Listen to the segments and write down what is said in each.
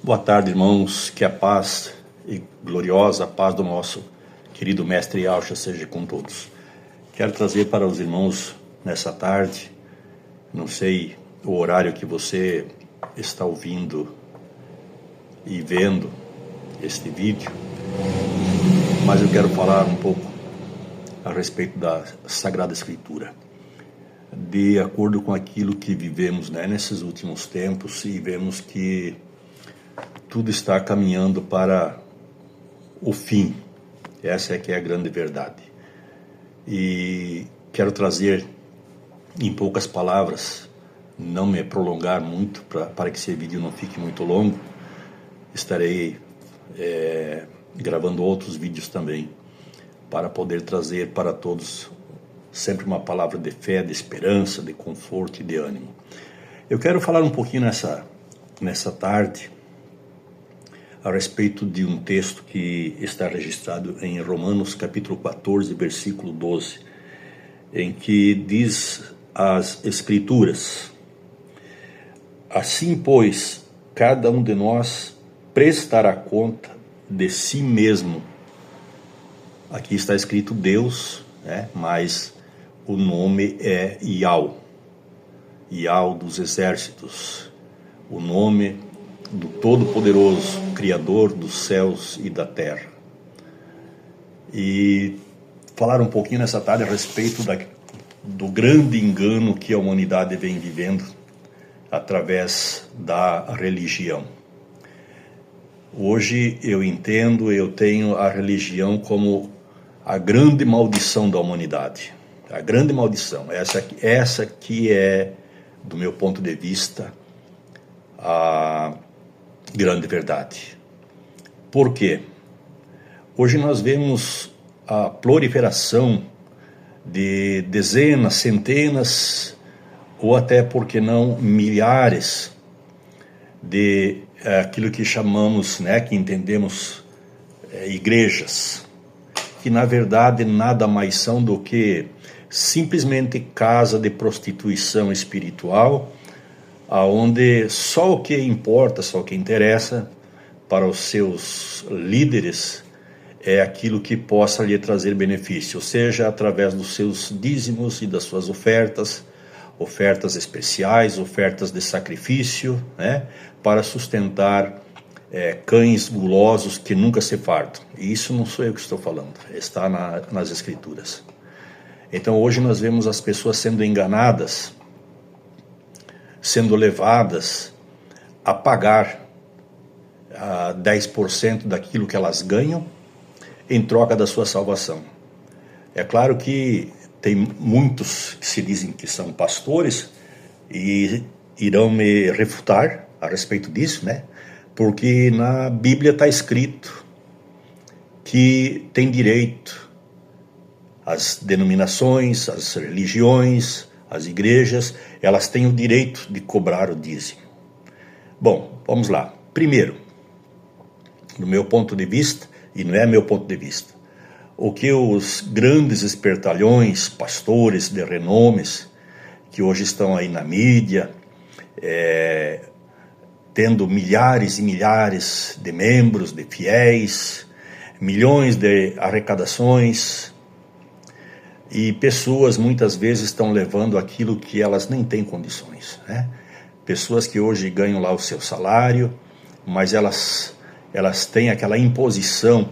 Boa tarde, irmãos, que a paz e gloriosa paz do nosso querido Mestre Yahshua seja com todos. Quero trazer para os irmãos nessa tarde, não sei o horário que você está ouvindo e vendo este vídeo, mas eu quero falar um pouco a respeito da Sagrada Escritura, de acordo com aquilo que vivemos, nesses últimos tempos, e vemos que tudo está caminhando para o fim. Essa é que é a grande verdade. E quero trazer em poucas palavras, não me prolongar muito para que esse vídeo não fique muito longo. Estarei gravando outros vídeos também, para poder trazer para todos sempre uma palavra de fé, de esperança, de conforto e de ânimo. Eu quero falar um pouquinho nessa tarde a respeito de um texto que está registrado em Romanos capítulo 14, versículo 12, em que diz as Escrituras: assim, pois, cada um de nós prestará conta de si mesmo. Aqui está escrito Deus, mas o nome é Yahweh, Yahweh dos exércitos, o nome do Todo-Poderoso, Criador dos céus e da terra. E falar um pouquinho nessa tarde a respeito do grande engano que a humanidade vem vivendo através da religião. Hoje eu tenho a religião como a grande maldição da humanidade. A grande maldição, essa que é, do meu ponto de vista, a grande verdade. Por quê? Hoje nós vemos a proliferação de dezenas, centenas, ou até, por que não, milhares de aquilo que chamamos, que entendemos, igrejas, que na verdade nada mais são do que simplesmente casa de prostituição espiritual, aonde só o que importa, só o que interessa para os seus líderes é aquilo que possa lhe trazer benefício, seja através dos seus dízimos e das suas ofertas especiais, ofertas de sacrifício, para sustentar cães gulosos que nunca se fartam. E isso não sou eu que estou falando, está nas Escrituras. Então hoje nós vemos as pessoas sendo enganadas, sendo levadas a pagar 10% daquilo que elas ganham em troca da sua salvação. É claro que tem muitos que se dizem que são pastores e irão me refutar a respeito disso, porque na Bíblia está escrito que tem direito as denominações, as religiões, as igrejas, elas têm o direito de cobrar o dízimo. Bom, vamos lá. Primeiro, no meu ponto de vista, e não é meu ponto de vista, o que os grandes espertalhões, pastores de renomes, que hoje estão aí na mídia, tendo milhares e milhares de membros, de fiéis, milhões de arrecadações, e pessoas muitas vezes estão levando aquilo que elas nem têm condições, Pessoas que hoje ganham lá o seu salário, mas elas têm aquela imposição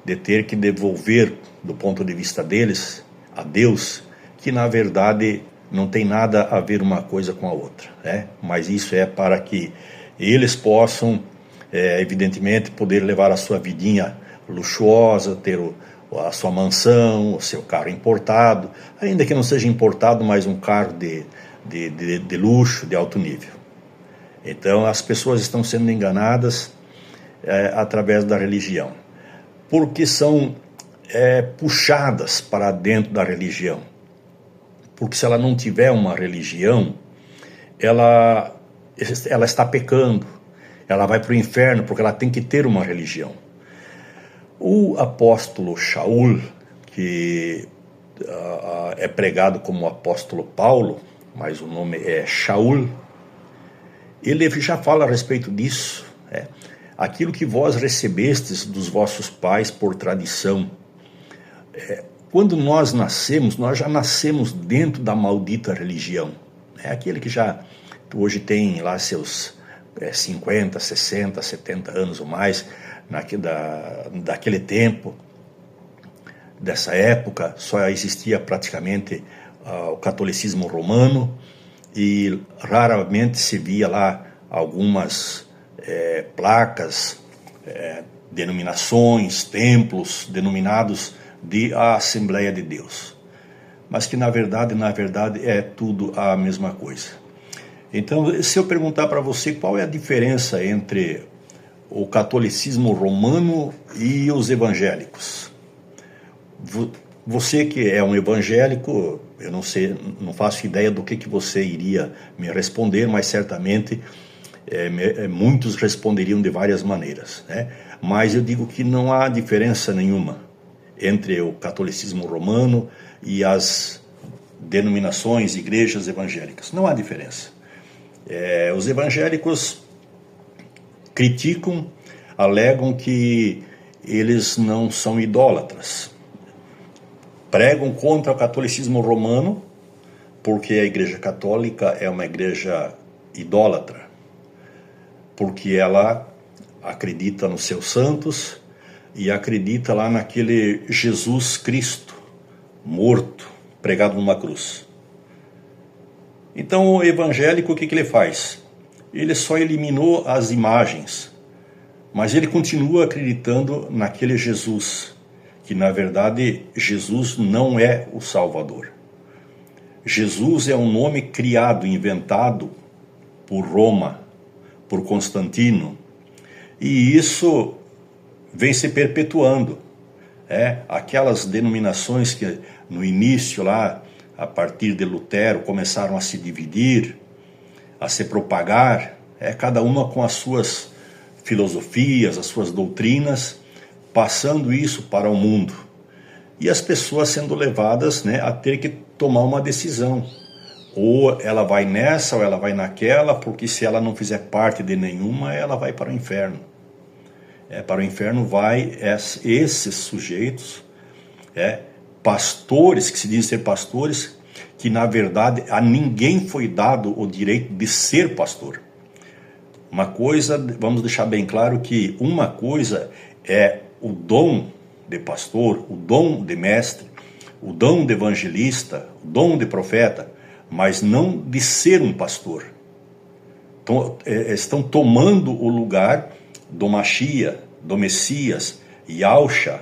de ter que devolver, do ponto de vista deles, a Deus, que na verdade não tem nada a ver uma coisa com a outra, Mas isso é para que eles possam, evidentemente, poder levar a sua vidinha luxuosa, ter a sua mansão, o seu carro importado, ainda que não seja importado, mas um carro de luxo, de alto nível. Então as pessoas estão sendo enganadas através da religião, porque são puxadas para dentro da religião. Porque se ela não tiver uma religião, ela está pecando, ela vai para o inferno, porque ela tem que ter uma religião. O apóstolo Shaul, que é pregado como apóstolo Paulo, mas o nome é Shaul, ele já fala a respeito disso, aquilo que vós recebestes dos vossos pais por tradição. Quando nós nascemos, nós já nascemos dentro da maldita religião. É aquele que já hoje tem lá seus 50, 60, 70 anos ou mais, daquele tempo, dessa época, só existia praticamente o catolicismo romano e raramente se via lá algumas placas, denominações, templos denominados de a Assembleia de Deus, mas que na verdade é tudo a mesma coisa. Então, se eu perguntar para você qual é a diferença entre o catolicismo romano e os evangélicos, você que é um evangélico, eu não sei, não faço ideia do que você iria me responder, mas certamente muitos responderiam de várias maneiras, né? Mas eu digo que não há diferença nenhuma entre o catolicismo romano e as denominações, igrejas evangélicas. Não há diferença. Os evangélicos criticam, alegam que eles não são idólatras. Pregam contra o catolicismo romano, porque a igreja católica é uma igreja idólatra, porque ela acredita nos seus santos e acredita lá naquele Jesus Cristo morto, pregado numa cruz. Então o evangélico, o que ele faz? Ele só eliminou as imagens, mas ele continua acreditando naquele Jesus, que na verdade Jesus não é o Salvador. Jesus é um nome criado, inventado por Roma, por Constantino, e isso vem se perpetuando. Aquelas denominações que no início lá, a partir de Lutero, começaram a se dividir, a se propagar, cada uma com as suas filosofias, as suas doutrinas, passando isso para o mundo. E as pessoas sendo levadas a ter que tomar uma decisão. Ou ela vai nessa, ou ela vai naquela, porque se ela não fizer parte de nenhuma, ela vai para o inferno. Para o inferno vai esses sujeitos, pastores, que se dizem ser pastores, que na verdade a ninguém foi dado o direito de ser pastor. Uma coisa, vamos deixar bem claro que uma coisa é o dom de pastor, o dom de mestre, o dom de evangelista, o dom de profeta, mas não de ser um pastor. Então, estão tomando o lugar do Mashiach, do Messias, Yahusha,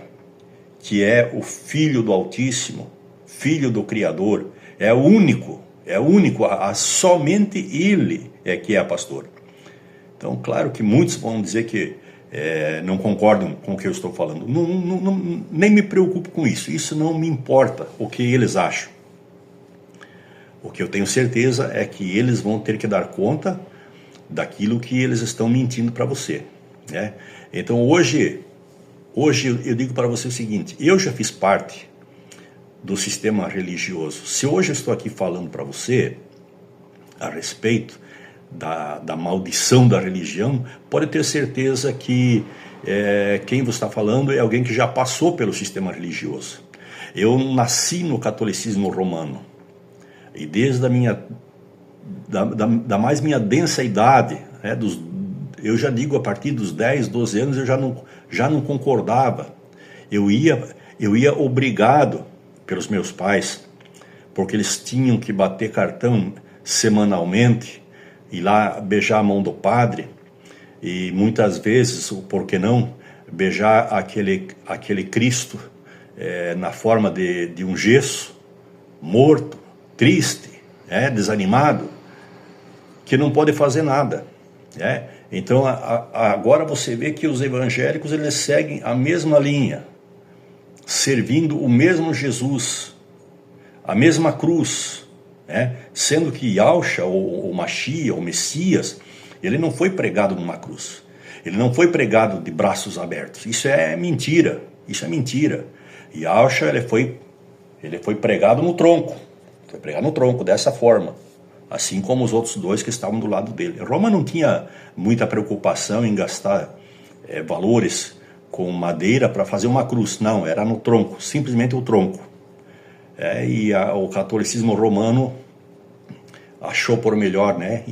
que é o Filho do Altíssimo, Filho do Criador, é único, somente Ele é que é pastor. Então, claro que muitos vão dizer que não concordam com o que eu estou falando. Nem me preocupo com isso, isso não me importa o que eles acham. O que eu tenho certeza é que eles vão ter que dar conta daquilo que eles estão mentindo para você. Então hoje eu digo para você o seguinte: eu já fiz parte do sistema religioso. Se hoje eu estou aqui falando para você a respeito da maldição da religião, pode ter certeza que quem você está falando é alguém que já passou pelo sistema religioso. Eu nasci no catolicismo romano e desde da mais minha densa idade, eu já digo a partir dos 10, 12 anos, eu já não concordava. Eu ia obrigado pelos meus pais, porque eles tinham que bater cartão semanalmente, ir lá beijar a mão do padre, e muitas vezes, por que não, beijar aquele Cristo na forma de um gesso, morto, triste, desanimado, que não pode fazer nada. Então agora você vê que os evangélicos eles seguem a mesma linha, servindo o mesmo Jesus, a mesma cruz, sendo que Yahusha, ou Mashiach, o Messias, ele não foi pregado numa cruz, ele não foi pregado de braços abertos. Isso é mentira, Yahusha, ele foi pregado no tronco, dessa forma, assim como os outros dois que estavam do lado dele. Roma não tinha muita preocupação em gastar valores com madeira para fazer uma cruz. Não, era no tronco, simplesmente o tronco. E o catolicismo romano achou por melhor, né,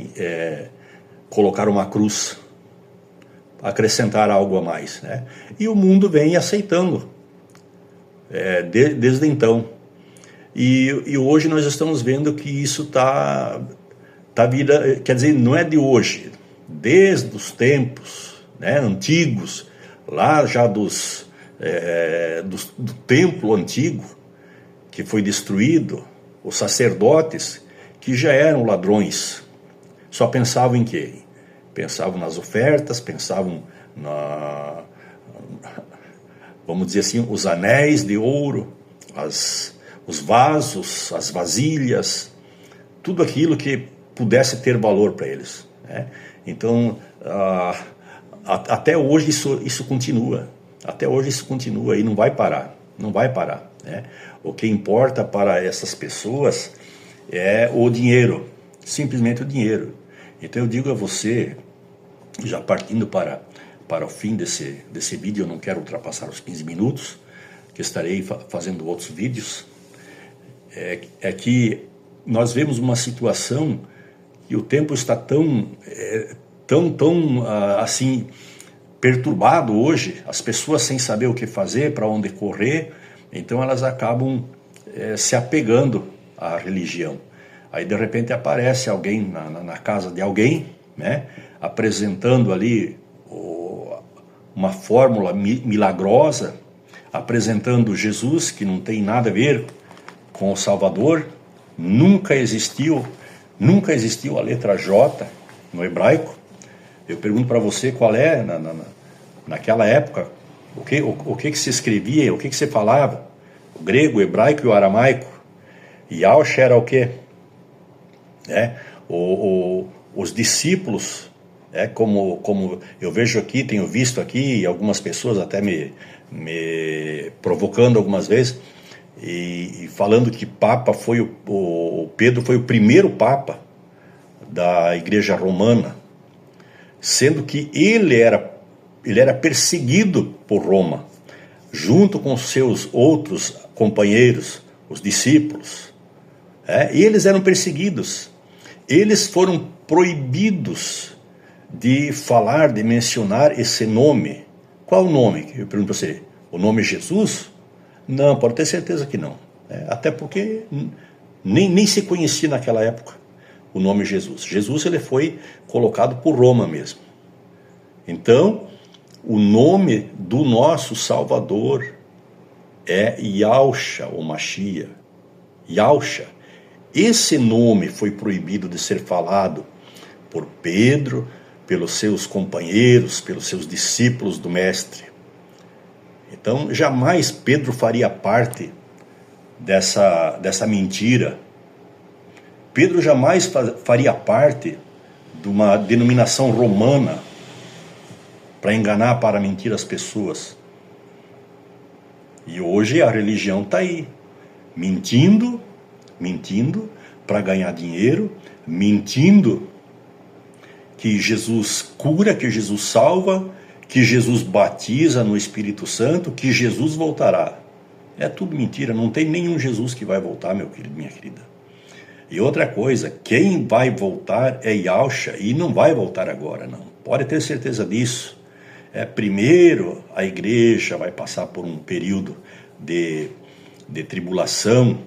colocar uma cruz, acrescentar algo a mais, né? E o mundo vem aceitando desde então. E hoje nós estamos vendo que isso tá vida, quer dizer, não é de hoje, desde os tempos, né, antigos, lá já do templo antigo, que foi destruído, os sacerdotes, que já eram ladrões, só pensavam em quê? Pensavam nas ofertas, pensavam vamos dizer assim, os anéis de ouro, os vasos, as vasilhas, tudo aquilo que pudesse ter valor para eles, né? Então, até hoje isso continua, até hoje isso continua e não vai parar, né? O que importa para essas pessoas é o dinheiro, simplesmente o dinheiro. Então eu digo a você, já partindo para o fim desse vídeo, eu não quero ultrapassar os 15 minutos, que estarei fazendo outros vídeos, é que nós vemos uma situação que o tempo está tão assim, perturbado hoje, as pessoas sem saber o que fazer, para onde correr, então elas acabam se apegando à religião. Aí de repente aparece alguém na casa de alguém, né, apresentando ali uma fórmula milagrosa, apresentando Jesus, que não tem nada a ver com o Salvador. Nunca existiu a letra J no hebraico. Eu pergunto para você qual é, naquela época, o que se escrevia, o que se falava, o grego, o hebraico e o aramaico. Yahshua era o quê? Os discípulos, como eu vejo aqui, tenho visto aqui, e algumas pessoas até me provocando algumas vezes, e falando que Papa foi o Pedro foi o primeiro Papa da Igreja Romana, sendo que ele era perseguido por Roma, junto com seus outros companheiros, os discípulos. Eles eram perseguidos, eles foram proibidos de falar, de mencionar esse nome. Qual o nome? Eu pergunto para você, o nome Jesus? Não, pode ter certeza que não. Até porque nem se conhecia naquela época o nome Jesus. Jesus ele foi colocado por Roma mesmo. Então, o nome do nosso Salvador é Yahshua, ou Mashiach. Yahshua. Esse nome foi proibido de ser falado por Pedro, pelos seus companheiros, pelos seus discípulos do Mestre. Então, jamais Pedro faria parte dessa mentira. Pedro jamais faria parte de uma denominação romana para enganar, para mentir as pessoas. E hoje a religião está aí, mentindo para ganhar dinheiro, mentindo que Jesus cura, que Jesus salva, que Jesus batiza no Espírito Santo, que Jesus voltará. É tudo mentira, não tem nenhum Jesus que vai voltar, meu querido, minha querida. E outra coisa, quem vai voltar é Yahshua, e não vai voltar agora, não. Pode ter certeza disso. Primeiro, a igreja vai passar por um período de tribulação,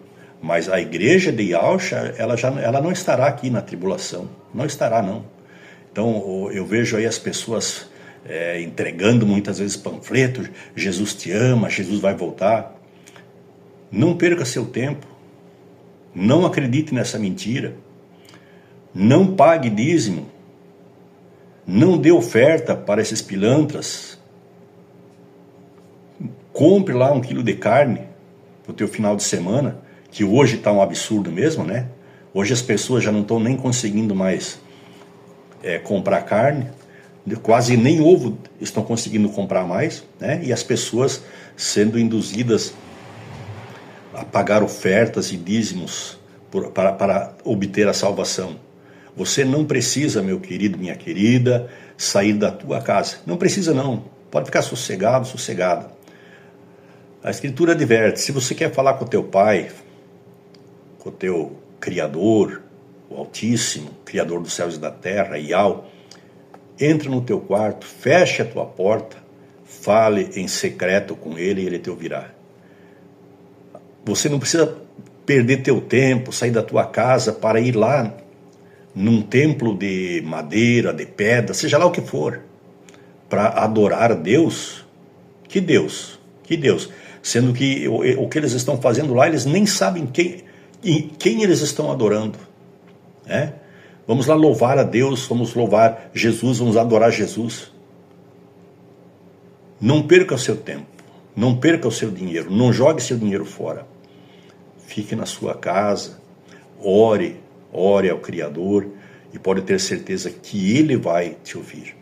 mas a igreja de Yahshua, ela não estará aqui na tribulação, não estará, não. Então, eu vejo aí as pessoas entregando muitas vezes panfletos, Jesus te ama, Jesus vai voltar. Não perca seu tempo, não acredite nessa mentira, não pague dízimo, não dê oferta para esses pilantras, compre lá 1 quilo de carne para o teu final de semana, que hoje está um absurdo mesmo, né? Hoje as pessoas já não estão nem conseguindo mais comprar carne, quase nem ovo estão conseguindo comprar mais, né? E as pessoas sendo induzidas a pagar ofertas e dízimos para obter a salvação. Você não precisa, meu querido, minha querida, sair da tua casa. Não precisa não. Pode ficar sossegado, sossegada. A Escritura adverte, se você quer falar com o teu Pai, com o teu Criador, o Altíssimo, Criador dos céus e da terra, Yahweh, entra no teu quarto, feche a tua porta, fale em secreto com Ele e Ele te ouvirá. Você não precisa perder teu tempo, sair da tua casa para ir lá num templo de madeira, de pedra, seja lá o que for, para adorar a Deus. Que Deus? Que Deus? Sendo que o que eles estão fazendo lá, eles nem sabem quem eles estão adorando. Né? Vamos lá louvar a Deus, vamos louvar Jesus, vamos adorar Jesus. Não perca o seu tempo, não perca o seu dinheiro, não jogue seu dinheiro fora. Fique na sua casa, ore ao Criador e pode ter certeza que Ele vai te ouvir.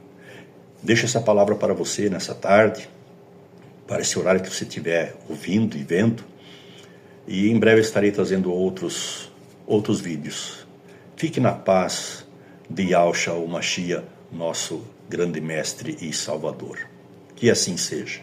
Deixo essa palavra para você nessa tarde, para esse horário que você estiver ouvindo e vendo, e em breve estarei trazendo outros vídeos. Fique na paz de Yahshua o Mashiach, nosso grande mestre e salvador. Que assim seja.